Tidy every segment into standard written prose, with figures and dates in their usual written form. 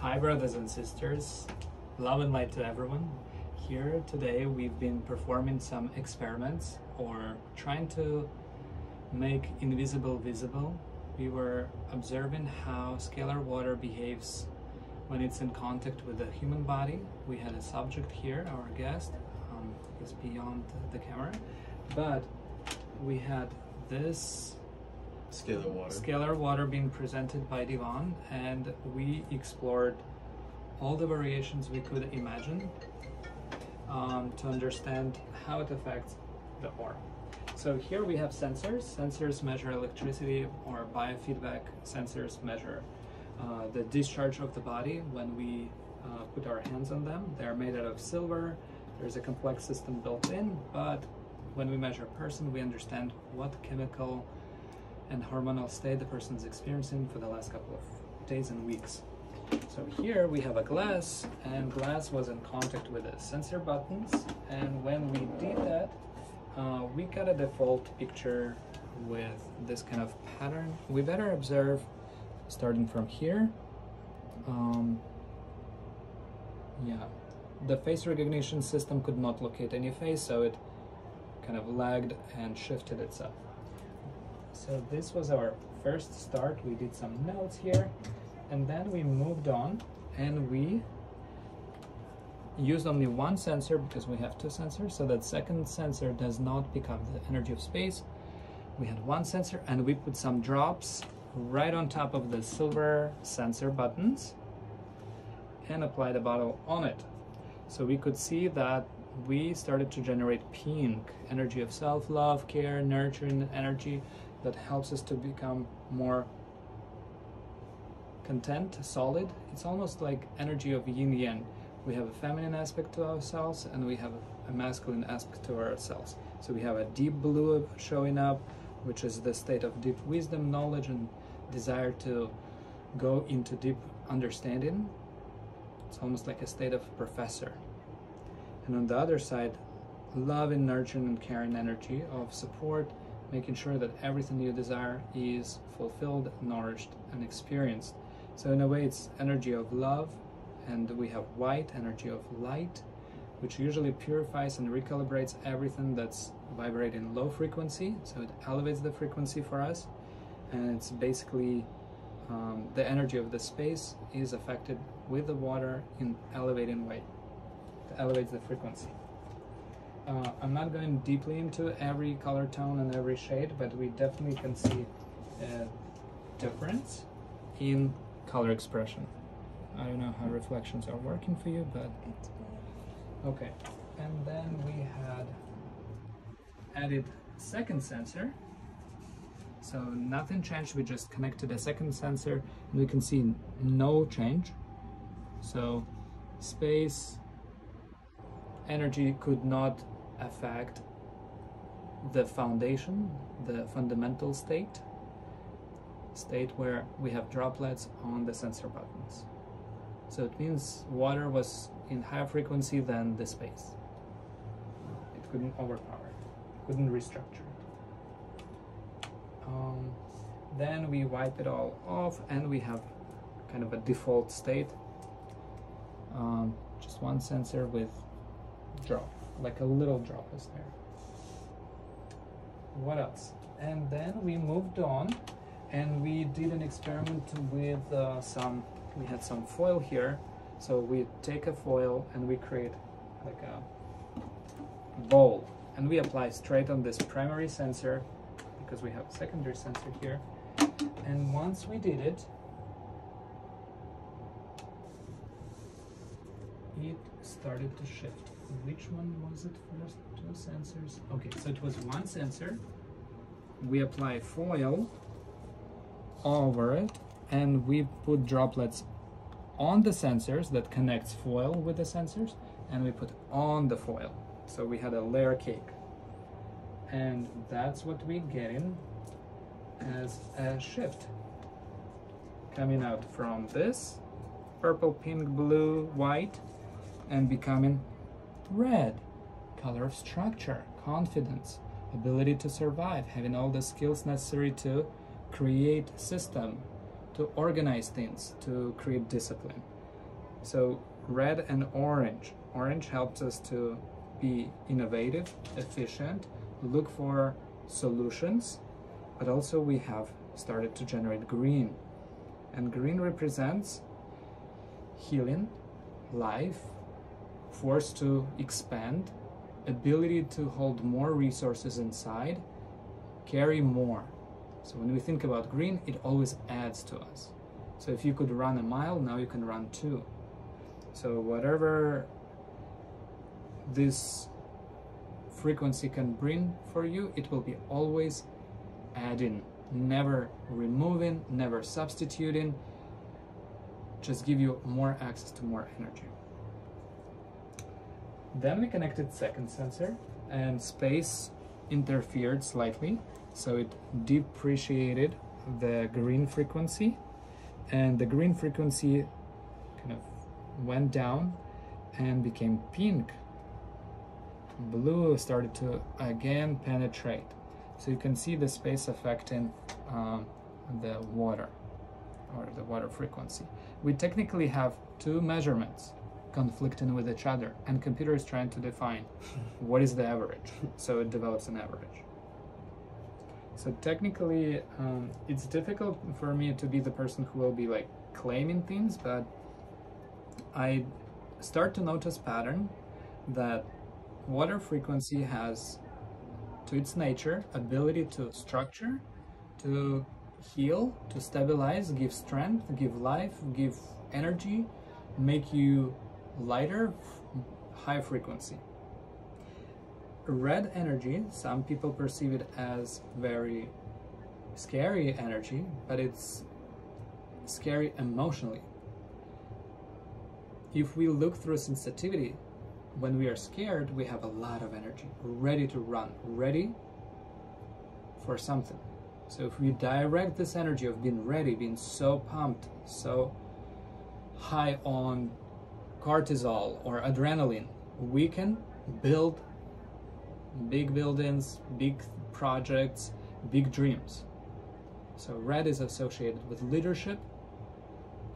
Hi brothers and sisters, love and light to everyone. Here today we've been performing some experiments or trying to make invisible visible. We were observing how scalar water behaves when it's in contact with the human body. We had a subject here, our guest, is beyond the camera, but we had this Scalar water being presented by Divan, and we explored all the variations we could imagine to understand how it affects the aura. So here we have sensors. Sensors measure electricity, or biofeedback sensors measure the discharge of the body when we put our hands on them. They're made out of silver. There's a complex system built in, but when we measure a person, we understand what chemical and hormonal state the person is experiencing for the last couple of days and weeks. So here we have a glass, and glass was in contact with the sensor buttons, and when we did that, we got a default picture with this kind of pattern. We better observe starting from here. The face recognition system could not locate any face, so it kind of lagged and shifted itself. So this was our first start. We did some notes here, and then we moved on, and we used only one sensor because we have two sensors, so that second sensor does not pick up the energy of space. We had one sensor, and we put some drops right on top of the silver sensor buttons and applied a bottle on it. So we could see that we started to generate pink energy of self-love, care, nurturing energy that helps us to become more content, solid. It's almost like energy of yin-yang. We have a feminine aspect to ourselves, and we have a masculine aspect to ourselves. So we have a deep blue showing up, which is the state of deep wisdom, knowledge, and desire to go into deep understanding. It's almost like a state of professor. And on the other side, love and nurturing and caring energy of support, making sure that everything you desire is fulfilled, nourished, and experienced. So in a way, it's energy of love, and we have white, energy of light, which usually purifies and recalibrates everything that's vibrating low frequency, so it elevates the frequency for us, and it's basically the energy of the space is affected with the water in elevating way. It elevates the frequency. I'm not going deeply into every color tone and every shade, but we definitely can see a difference in color expression. I don't know how reflections are working for you, but okay. And then we had added second sensor. So nothing changed, we just connected a second sensor, and we can see no change. So space energy could not affect the foundation, the fundamental state where we have droplets on the sensor buttons. So it means water was in higher frequency than the space. It couldn't overpower it, couldn't restructure it. Then we wipe it all off, and we have kind of a default state. Just one sensor with drop, like a little drop is there. What else? And then we moved on, and we did an experiment with we had some foil here. So we take a foil and we create like a bowl, and we apply straight on this primary sensor because we have a secondary sensor here. And once we did it, it started to shift. Which one was it first? Two sensors. Okay, so it was one sensor. We apply foil over it, and we put droplets on the sensors that connects foil with the sensors, and we put on the foil. So we had a layer cake. And that's what we're getting as a shift. Coming out from this purple, pink, blue, white, and becoming red. Color of structure, confidence, ability to survive, having all the skills necessary to create system, to organize things, to create discipline. So red and orange. Orange helps us to be innovative, efficient, look for solutions, but also we have started to generate green. And green represents healing, life, force to expand, ability to hold more resources inside, carry more. So when we think about green, it always adds to us. So if you could run a mile, now you can run 2. So whatever this frequency can bring for you, it will be always adding, never removing, never substituting, just give you more access to more energy. Then we connected second sensor, and space interfered slightly, so it depreciated the green frequency, and the green frequency kind of went down and became pink. Blue started to again penetrate. So you can see the space affecting the water, or the water frequency. We technically have 2 measurements conflicting with each other, and computer is trying to define what is the average. So it develops an average. So technically, it's difficult for me to be the person who will be like claiming things, but I start to notice pattern that water frequency has, to its nature, ability to structure, to heal, to stabilize, give strength, give life, give energy, make you lighter, high frequency. Red energy, some people perceive it as very scary energy, but it's scary emotionally. If we look through sensitivity, when we are scared, we have a lot of energy, ready to run, ready for something. So if we direct this energy of being ready, being so pumped, so high on cortisol or adrenaline, we can build big buildings, big projects, big dreams. So red is associated with leadership,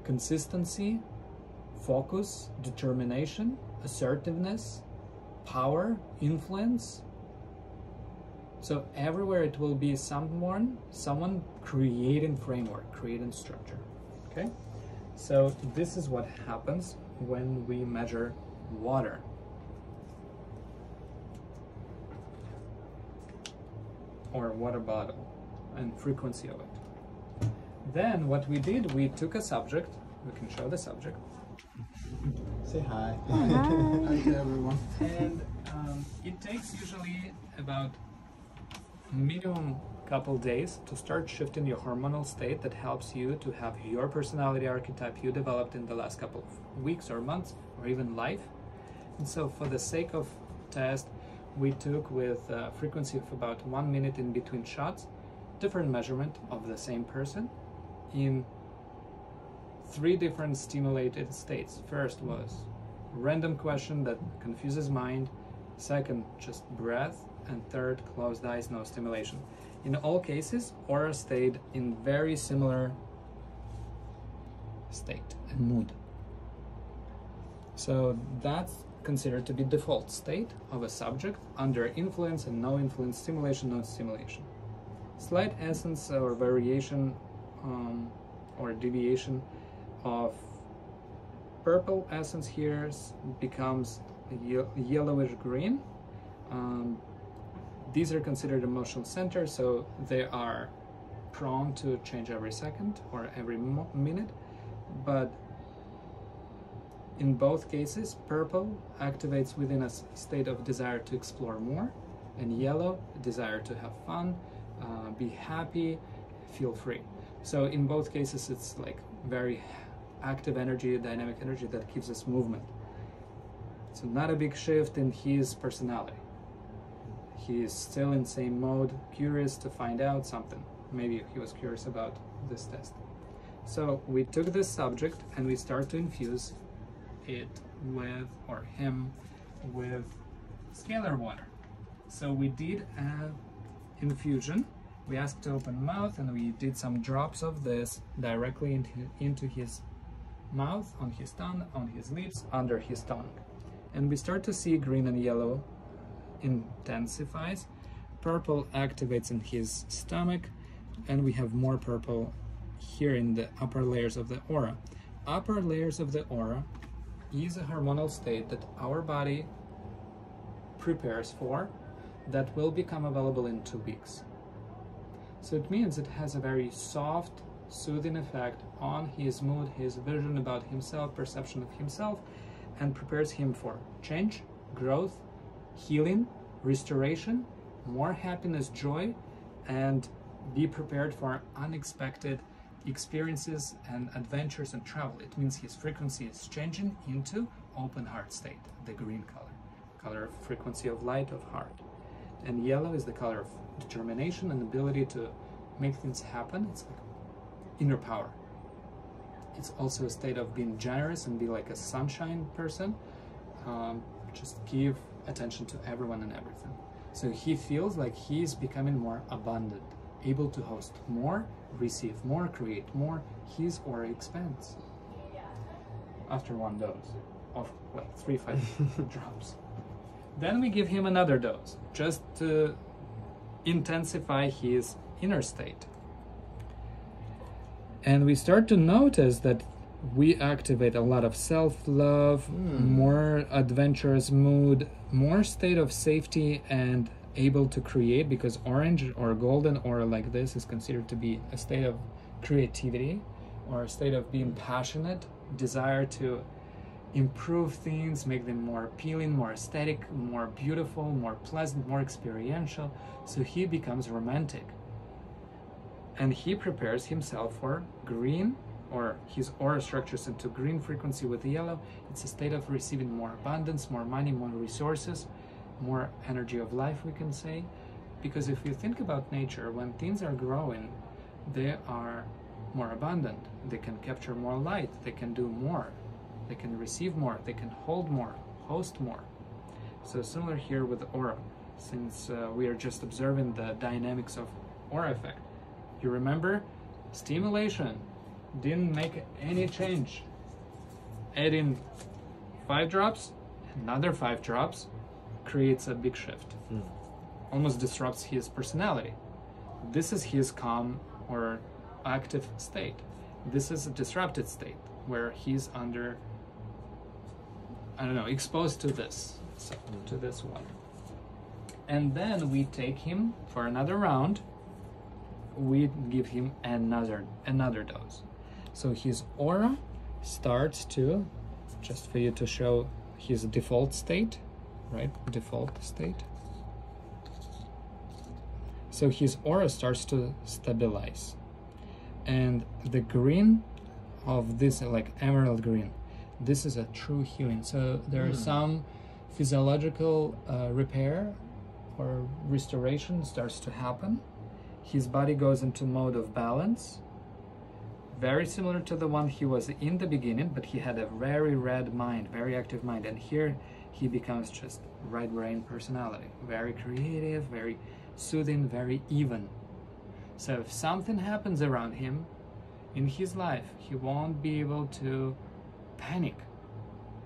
consistency, focus, determination, assertiveness, power, influence. So everywhere it will be someone creating framework, creating structure. Okay? So this is what happens when we measure water. Or water bottle and frequency of it. Then what we did, we took a subject, we can show the subject. Say hi. Hi. Hi to everyone. And it takes usually about minimum couple days to start shifting your hormonal state that helps you to have your personality archetype you developed in the last couple of weeks or months or even life. And so for the sake of test, we took with a frequency of about 1 minute in between shots, different measurement of the same person in 3 different stimulated states. First was random question that confuses mind, second just breath, and third closed eyes, no stimulation. In all cases, aura stayed in very similar state and mood. So that's considered to be default state of a subject under influence and no influence, stimulation, no stimulation. Slight essence or variation or deviation of purple essence here becomes yellowish green. These are considered emotional centers, so they are prone to change every second or every minute, but in both cases, purple activates within a state of desire to explore more, and yellow, desire to have fun, be happy, feel free. So in both cases, it's like very active energy, dynamic energy that gives us movement. So not a big shift in his personality. He is still in same mode, curious to find out something. Maybe he was curious about this test. So we took this subject and we start to infuse it with, or him, with scalar water. So we did an infusion. We asked to open mouth and we did some drops of this directly into his mouth, on his tongue, on his lips, under his tongue. And we start to see green and yellow intensifies. Purple activates in his stomach, and we have more purple here in the upper layers of the aura. Upper layers of the aura is a hormonal state that our body prepares for, that will become available in 2 weeks. So it means it has a very soft, soothing effect on his mood, his vision about himself, perception of himself, and prepares him for change, growth, healing, restoration, more happiness, joy, and be prepared for unexpected experiences and adventures and travel. It means his frequency is changing into open heart state, the green color of frequency of light of heart. And yellow is the color of determination and ability to make things happen. It's like inner power. It's also a state of being generous and be like a sunshine person. Just give attention to everyone and everything. So he feels like he's becoming more abundant, able to host more, receive more, create more. His aura expands after 1 dose of 3-5 drops. Then we give him another dose just to intensify his inner state. And we start to notice that we activate a lot of self-love, more adventurous mood, more state of safety and able to create, because orange or golden aura like this is considered to be a state of creativity or a state of being passionate, desire to improve things, make them more appealing, more aesthetic, more beautiful, more pleasant, more experiential. So he becomes romantic. And he prepares himself for green, or his aura structures into green frequency with the yellow. It's a state of receiving more abundance, more money, more resources, more energy of life, we can say. Because if you think about nature, when things are growing, they are more abundant. They can capture more light, they can do more, they can receive more, they can hold more, host more. So similar here with the aura, since we are just observing the dynamics of aura effect. You remember, stimulation didn't make any change. Adding 5 drops, another 5 drops, creates a big shift. Almost disrupts his personality. This is his calm or active state. This is a disrupted state where he's under, I don't know, exposed to this, so, to this one. And then we take him for another round. We give him another dose. So his aura starts to, just for you to show his default state, right? Default state. So his aura starts to stabilize. And the green of this, like emerald green, this is a true healing. So there is some physiological repair or restoration starts to happen. His body goes into mode of balance, very similar to the one he was in the beginning, but he had a very red mind, very active mind. And here he becomes just right brain personality, very creative, very soothing, very even. So if something happens around him in his life, he won't be able to panic.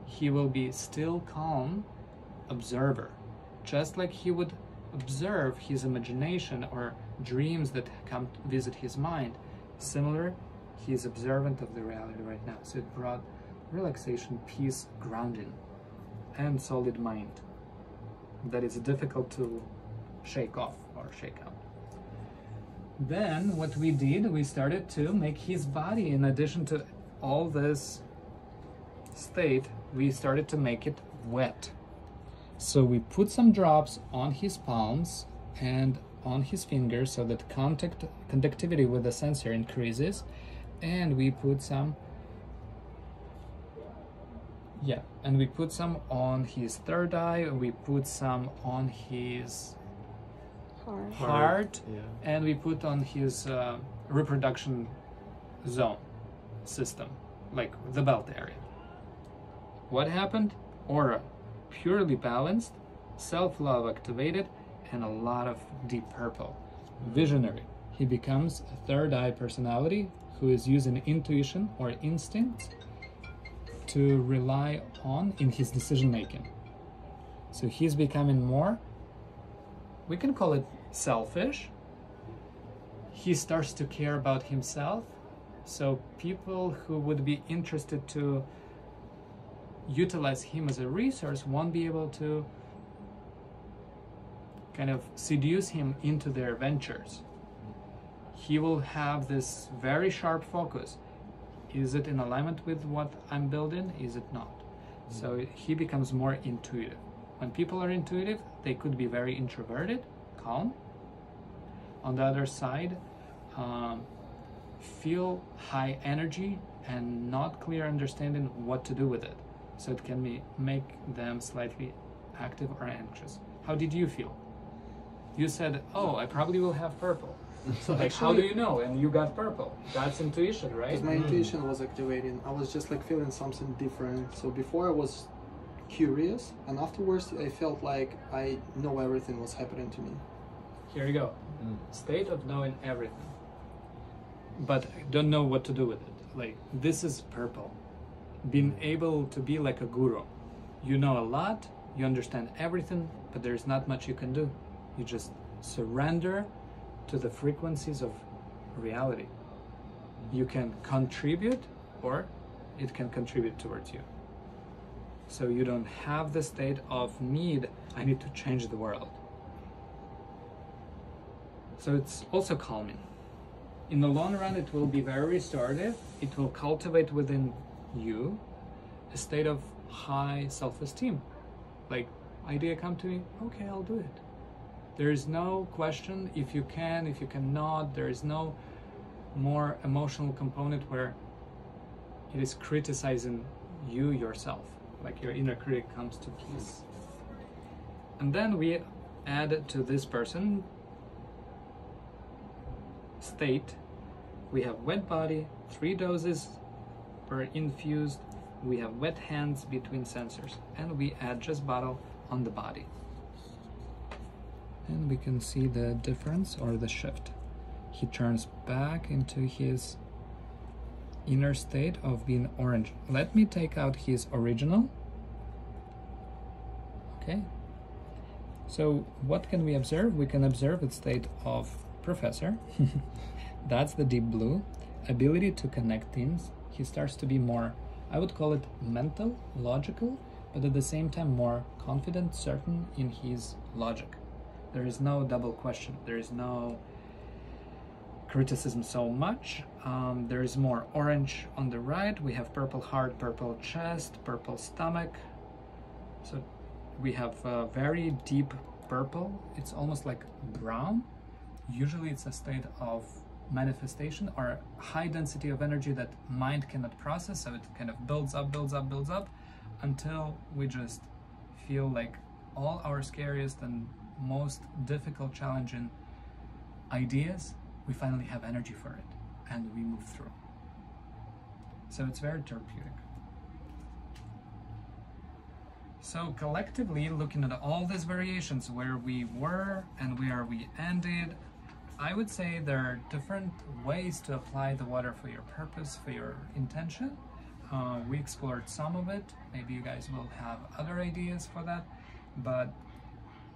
He will be still calm observer, just like he would observe his imagination or dreams that come to visit his mind. Similar, he is observant of the reality right now. So it brought relaxation, peace, grounding, and solid mind that is difficult to shake off or shake out. Then what we did, we started to make his body, in addition to all this state, we started to make it wet. So we put some drops on his palms and on his fingers so that conductivity with the sensor increases, and we put some and we put some on his third eye, we put some on his heart, and we put on his reproduction zone system, like the belt area. What happened? Aura purely balanced, self-love activated, and a lot of deep purple. Visionary. He becomes a third eye personality who is using intuition or instinct to rely on in his decision making. So he's becoming more, we can call it selfish. He starts to care about himself. So people who would be interested to utilize him as a resource won't be able to kind of seduce him into their ventures. He will have this very sharp focus. Is it in alignment with what I'm building? Is it not? So he becomes more intuitive. When people are intuitive, they could be very introverted, calm. On the other side, feel high energy and not clear understanding what to do with it. So it can make them slightly active or anxious. How did you feel? You said, oh, I probably will have purple. So like, actually, how do you know? And you got purple. That's intuition, right? because my intuition was activating. I was just like feeling something different. So before I was curious, and afterwards I felt like I know everything was happening to me. Here you go. State of knowing everything, but don't know what to do with it. Like, this is purple. Being able to be like a guru. You know a lot, you understand everything, but there's not much you can do. You just surrender to the frequencies of reality. You can contribute, or it can contribute towards you. So you don't have the state of need, I need to change the world. So it's also calming. In the long run, it will be very restorative. It will cultivate within you a state of high self-esteem. Like, idea come to me, okay, I'll do it. There is no question if you can, if you cannot. There is no more emotional component where it is criticizing you yourself. Like, your inner critic comes to peace. And then we add to this person state, we have wet body, 3 doses per infused, we have wet hands between sensors, and we add just bottle on the body. And we can see the difference or the shift. He turns back into his inner state of being orange. Let me take out his original. Okay. So what can we observe? We can observe its state of professor. That's the deep blue. Ability to connect things. He starts to be more, I would call it mental, logical, but at the same time more confident, certain in his logic. There is no double question. There is no criticism so much. There is more orange on the right. We have purple heart, purple chest, purple stomach. So we have a very deep purple. It's almost like brown. Usually it's a state of manifestation or high density of energy that mind cannot process. So it kind of builds up, builds up, builds up until we just feel like all our scariest and most difficult, challenging ideas, we finally have energy for it and we move through. So it's very therapeutic. So collectively, looking at all these variations, where we were and where we ended, I would say there are different ways to apply the water for your purpose, for your intention. We explored some of it. Maybe you guys will have other ideas for that, but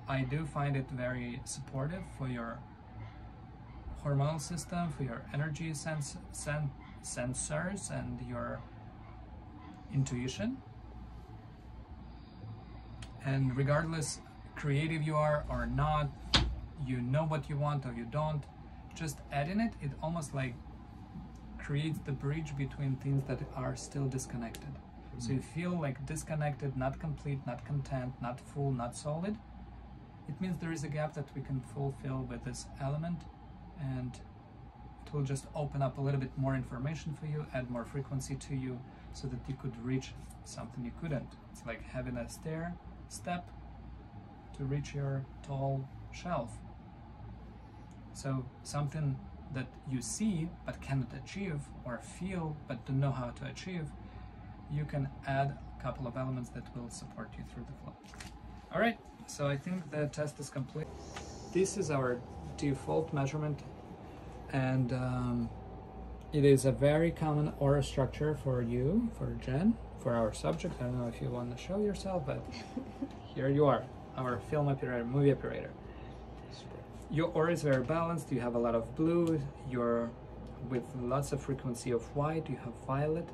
I do find it very supportive for your hormonal system, for your energy sensors and your intuition. And regardless creative you are or not, you know what you want or you don't, just adding it, it almost like creates the bridge between things that are still disconnected. So you feel like disconnected, not complete, not content, not full, not solid. It means there is a gap that we can fulfill with this element, and it will just open up a little bit more information for you, add more frequency to you, so that you could reach something you couldn't. It's like having a step to reach your tall shelf. So something that you see but cannot achieve, or feel but don't know how to achieve, you can add a couple of elements that will support you through the flow. All right, so I think the test is complete. This is our default measurement, and It is a very common aura structure for you, for Jen, for our subject. I don't know if you want to show yourself, but here you are, our film operator, movie operator. Your aura is very balanced. You have a lot of blue. You're with lots of frequency of white. You have violet.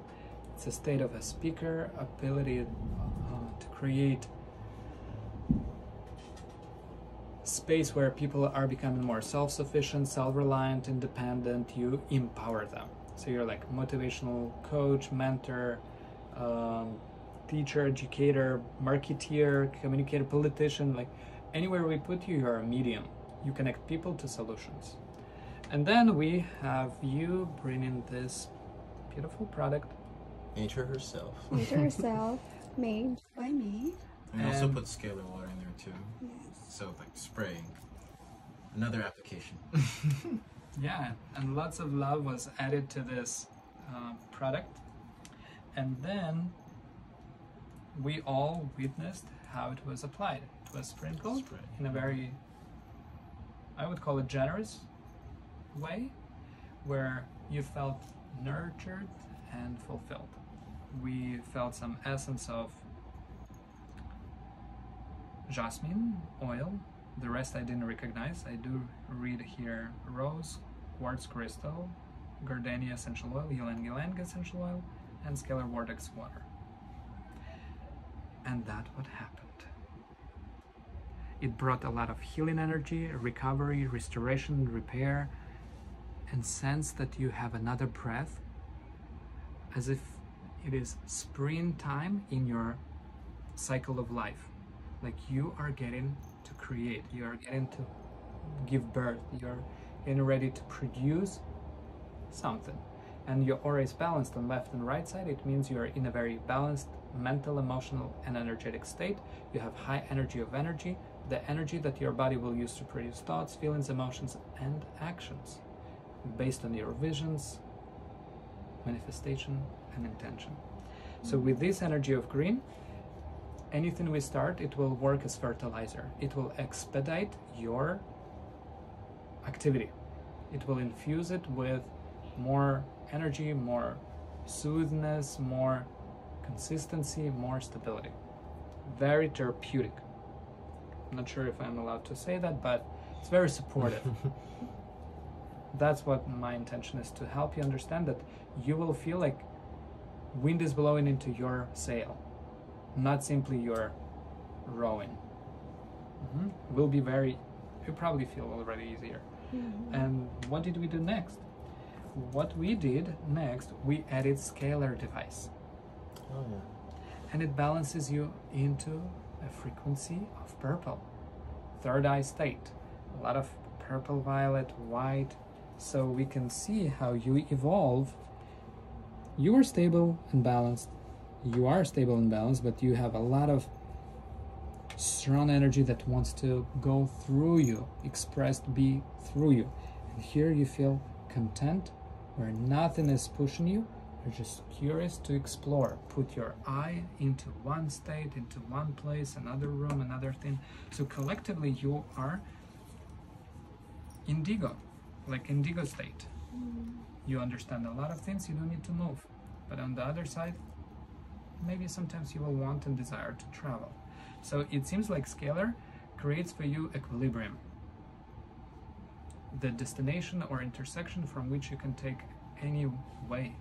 It's a state of a speaker, ability to create space where people are becoming more self-sufficient, self-reliant, independent. You empower them. So you're like motivational coach, mentor, teacher, educator, marketeer, communicator, politician. Like anywhere we put you, you're a medium. You connect people to solutions. And then we have you bringing this beautiful product. Nature herself. Nature herself, made by me. And we also put Scalar Water in there too. Yes. So like spraying. Another application. Yeah, and lots of love was added to this product. And then we all witnessed how it was applied. It was sprinkled in a very, I would call it generous way, where you felt nurtured and fulfilled. We felt some essence of jasmine oil. The rest I didn't recognize. I do read here rose, quartz crystal, gardenia essential oil, ylang ylang essential oil, and Scalar Vortex water. And that's what happened. It brought a lot of healing energy, recovery, restoration, repair, and sense that you have another breath, as if it is springtime in your cycle of life. Like you are getting to create, you are getting to give birth, you're getting ready to produce something. And your aura is balanced on left and right side. It means you are in a very balanced mental, emotional, and energetic state. You have high energy of energy, the energy that your body will use to produce thoughts, feelings, emotions, and actions based on your visions, manifestation, and intention. So with this energy of green, anything we start, it will work as fertilizer. It will expedite your activity. It will infuse it with more energy, more soothness, more consistency, more stability. Very therapeutic. I'm not sure if I'm allowed to say that, but it's very supportive. That's what my intention is, to help you understand that you will feel like wind is blowing into your sail, not simply you're rowing. Will be very, you probably feel already easier. And what did we do next? What we did next, we added Scalar device. Oh yeah. And it balances you into a frequency of purple, third eye state, a lot of purple, violet, white. So we can see how you evolve. You are stable and balanced. You are stable and balanced, but you have a lot of strong energy that wants to go through you, expressed, be through you. And here you feel content, where nothing is pushing you. You're just curious to explore. Put your eye into one state, into one place, another room, another thing. So collectively you are indigo, like indigo state. You understand a lot of things, you don't need to move. But on the other side, maybe sometimes you will want and desire to travel. So it seems like Scalar creates for you equilibrium, the destination or intersection from which you can take any way.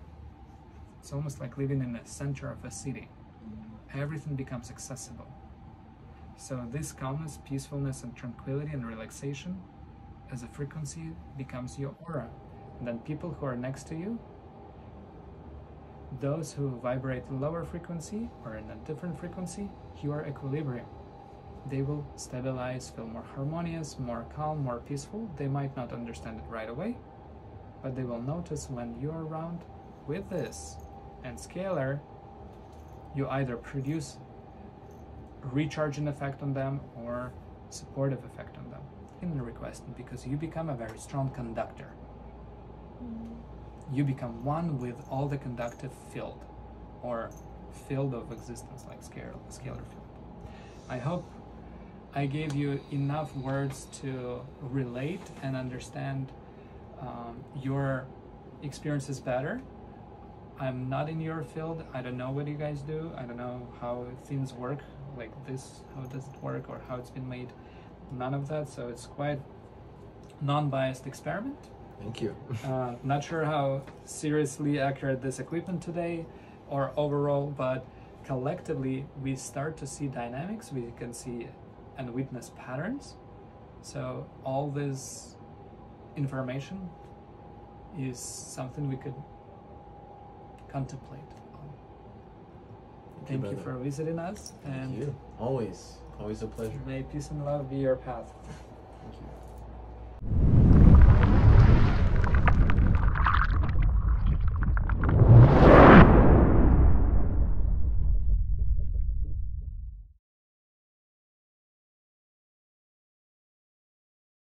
It's almost like living in the center of a city. Everything becomes accessible. So this calmness, peacefulness, and tranquility and relaxation as a frequency becomes your aura. And then people who are next to you, those who vibrate lower frequency or in a different frequency, you are equilibrium. They will stabilize, feel more harmonious, more calm, more peaceful. They might not understand it right away, but they will notice when you're around with this. And Scalar, you either produce recharging effect on them or supportive effect on them in the request, because you become a very strong conductor. You become one with all the conductive field or field of existence, like scalar field. I hope I gave you enough words to relate and understand your experiences better. I'm not in your field. I don't know what you guys do. I don't know how things work like this, how does it work, or how it's been made. None of that. So it's quite non-biased experiment. Thank you. Not sure how seriously accurate this equipment today or overall, but collectively we start to see dynamics. We can see and witness patterns. So all this information is something we could contemplate on. Thank you brother. for visiting us, Thank and you. Always a pleasure. may peace and love be your path.